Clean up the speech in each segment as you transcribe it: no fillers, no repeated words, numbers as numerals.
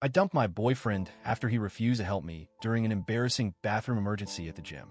I dumped my boyfriend after he refused to help me during an embarrassing bathroom emergency at the gym.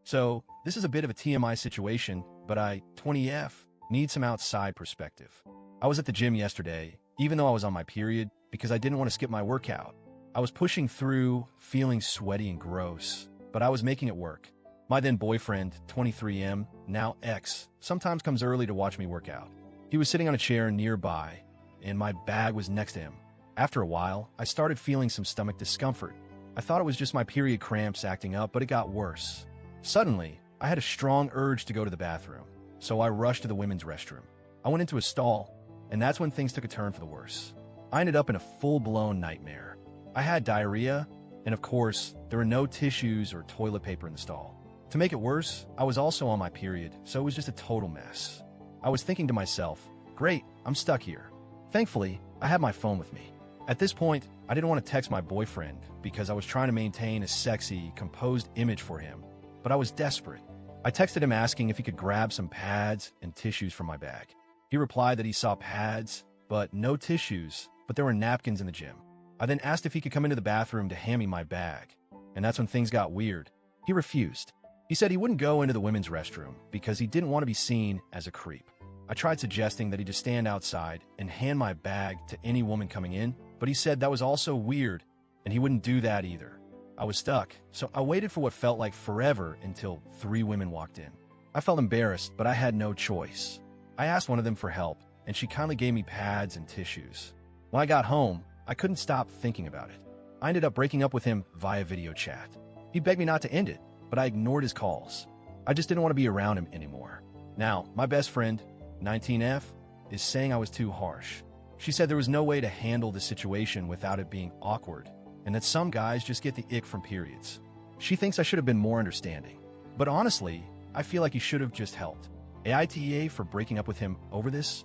So, this is a bit of a TMI situation, but I, 20F, need some outside perspective. I was at the gym yesterday, even though I was on my period, because I didn't want to skip my workout. I was pushing through, feeling sweaty and gross, but I was making it work. My then boyfriend, 23M, now ex, sometimes comes early to watch me work out. He was sitting on a chair nearby, and my bag was next to him. After a while, I started feeling some stomach discomfort. I thought it was just my period cramps acting up, but it got worse. Suddenly, I had a strong urge to go to the bathroom, so I rushed to the women's restroom. I went into a stall, and that's when things took a turn for the worse. I ended up in a full-blown nightmare. I had diarrhea, and of course, there were no tissues or toilet paper in the stall. To make it worse, I was also on my period, so it was just a total mess. I was thinking to myself, great, I'm stuck here. Thankfully, I had my phone with me. At this point, I didn't want to text my boyfriend because I was trying to maintain a sexy, composed image for him, but I was desperate. I texted him asking if he could grab some pads and tissues from my bag. He replied that he saw pads, but no tissues, but there were napkins in the gym. I then asked if he could come into the bathroom to hand me my bag, and that's when things got weird. He refused. He said he wouldn't go into the women's restroom because he didn't want to be seen as a creep. I tried suggesting that he just stand outside and hand my bag to any woman coming in, but he said that was also weird, and he wouldn't do that either. I was stuck, so I waited for what felt like forever until 3 women walked in. I felt embarrassed, but I had no choice. I asked one of them for help, and she kindly gave me pads and tissues. When I got home, I couldn't stop thinking about it. I ended up breaking up with him via video chat. He begged me not to end it, but I ignored his calls. I just didn't want to be around him anymore. Now, my best friend, 19F, is saying I was too harsh. She said there was no way to handle the situation without it being awkward, and that some guys just get the ick from periods. She thinks I should have been more understanding. But honestly, I feel like he should have just helped. AITA for breaking up with him over this?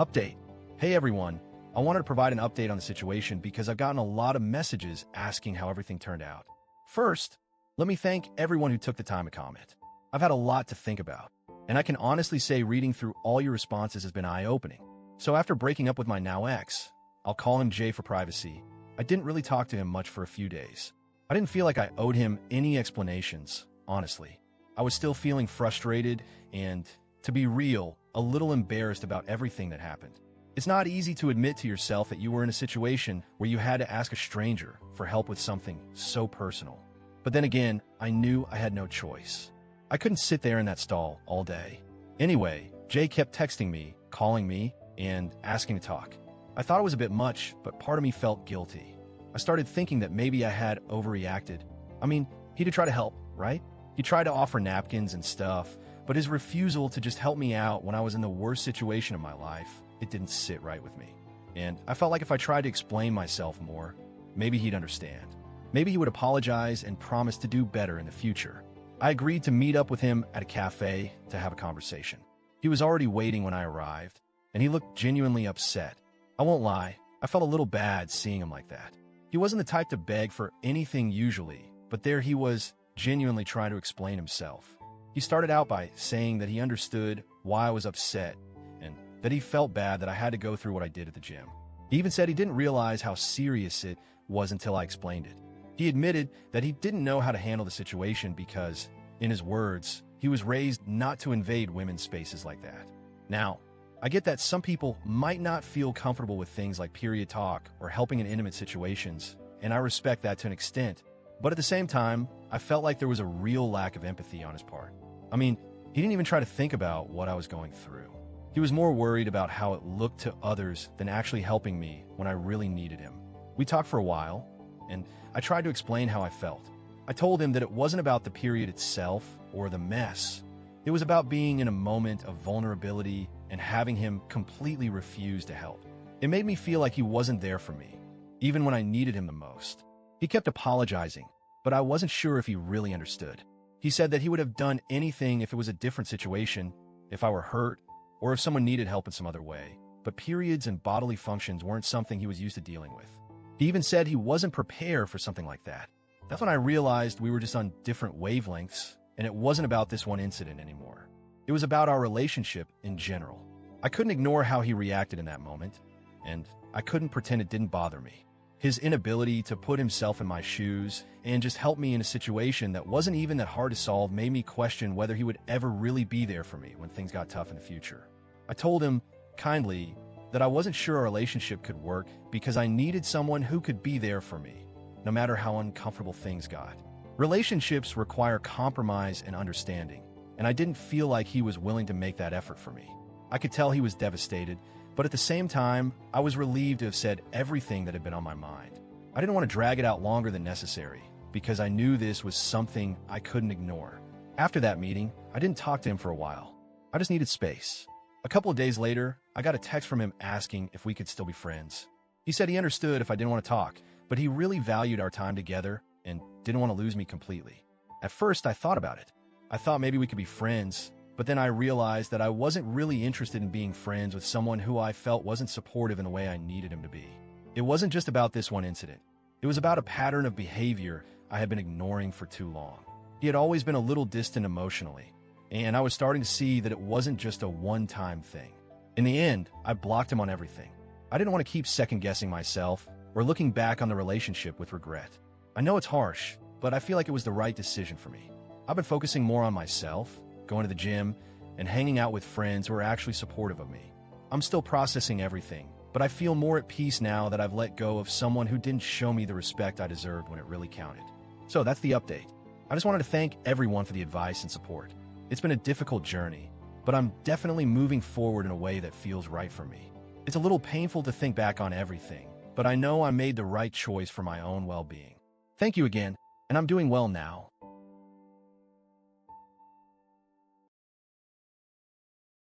Update. Hey everyone, I wanted to provide an update on the situation because I've gotten a lot of messages asking how everything turned out. First, let me thank everyone who took the time to comment. I've had a lot to think about, and I can honestly say reading through all your responses has been eye-opening. So after breaking up with my now ex, I'll call him Jay for privacy, I didn't really talk to him much for a few days. I didn't feel like I owed him any explanations, honestly. I was still feeling frustrated and, to be real, a little embarrassed about everything that happened. It's not easy to admit to yourself that you were in a situation where you had to ask a stranger for help with something so personal. But then again, I knew I had no choice. I couldn't sit there in that stall all day. Anyway, Jay kept texting me, calling me, and asking to talk. I thought it was a bit much, but part of me felt guilty. I started thinking that maybe I had overreacted. I mean, he did try to help, right? He tried to offer napkins and stuff, but his refusal to just help me out when I was in the worst situation of my life, it didn't sit right with me. And I felt like if I tried to explain myself more, maybe he'd understand. Maybe he would apologize and promise to do better in the future. I agreed to meet up with him at a cafe to have a conversation. He was already waiting when I arrived, and he looked genuinely upset. I won't lie, I felt a little bad seeing him like that. He wasn't the type to beg for anything usually, but there he was, genuinely trying to explain himself. He started out by saying that he understood why I was upset, and that he felt bad that I had to go through what I did at the gym. He even said he didn't realize how serious it was until I explained it. He admitted that he didn't know how to handle the situation because, in his words, he was raised not to invade women's spaces like that. Now, I get that some people might not feel comfortable with things like period talk or helping in intimate situations, and I respect that to an extent. But at the same time, I felt like there was a real lack of empathy on his part. I mean, he didn't even try to think about what I was going through. He was more worried about how it looked to others than actually helping me when I really needed him. We talked for a while, and I tried to explain how I felt. I told him that it wasn't about the period itself or the mess. It was about being in a moment of vulnerability and having him completely refuse to help. It made me feel like he wasn't there for me, even when I needed him the most. He kept apologizing, but I wasn't sure if he really understood. He said that he would have done anything if it was a different situation, if I were hurt, or if someone needed help in some other way, but periods and bodily functions weren't something he was used to dealing with. He even said he wasn't prepared for something like that. That's when I realized we were just on different wavelengths, and it wasn't about this one incident anymore. It was about our relationship in general. I couldn't ignore how he reacted in that moment, and I couldn't pretend it didn't bother me. His inability to put himself in my shoes and just help me in a situation that wasn't even that hard to solve made me question whether he would ever really be there for me when things got tough in the future. I told him, kindly, that I wasn't sure our relationship could work because I needed someone who could be there for me, no matter how uncomfortable things got. Relationships require compromise and understanding, and I didn't feel like he was willing to make that effort for me. I could tell he was devastated, but at the same time, I was relieved to have said everything that had been on my mind. I didn't want to drag it out longer than necessary, because I knew this was something I couldn't ignore. After that meeting, I didn't talk to him for a while. I just needed space. A couple of days later, I got a text from him asking if we could still be friends. He said he understood if I didn't want to talk, but he really valued our time together and didn't want to lose me completely. At first, I thought about it. I thought maybe we could be friends, but then I realized that I wasn't really interested in being friends with someone who I felt wasn't supportive in the way I needed him to be. It wasn't just about this one incident. It was about a pattern of behavior I had been ignoring for too long. He had always been a little distant emotionally, and I was starting to see that it wasn't just a one-time thing. In the end, I blocked him on everything. I didn't want to keep second-guessing myself or looking back on the relationship with regret. I know it's harsh, but I feel like it was the right decision for me. I've been focusing more on myself, going to the gym, and hanging out with friends who are actually supportive of me. I'm still processing everything, but I feel more at peace now that I've let go of someone who didn't show me the respect I deserved when it really counted. So that's the update. I just wanted to thank everyone for the advice and support. It's been a difficult journey, but I'm definitely moving forward in a way that feels right for me. It's a little painful to think back on everything, but I know I made the right choice for my own well-being. Thank you again, and I'm doing well now.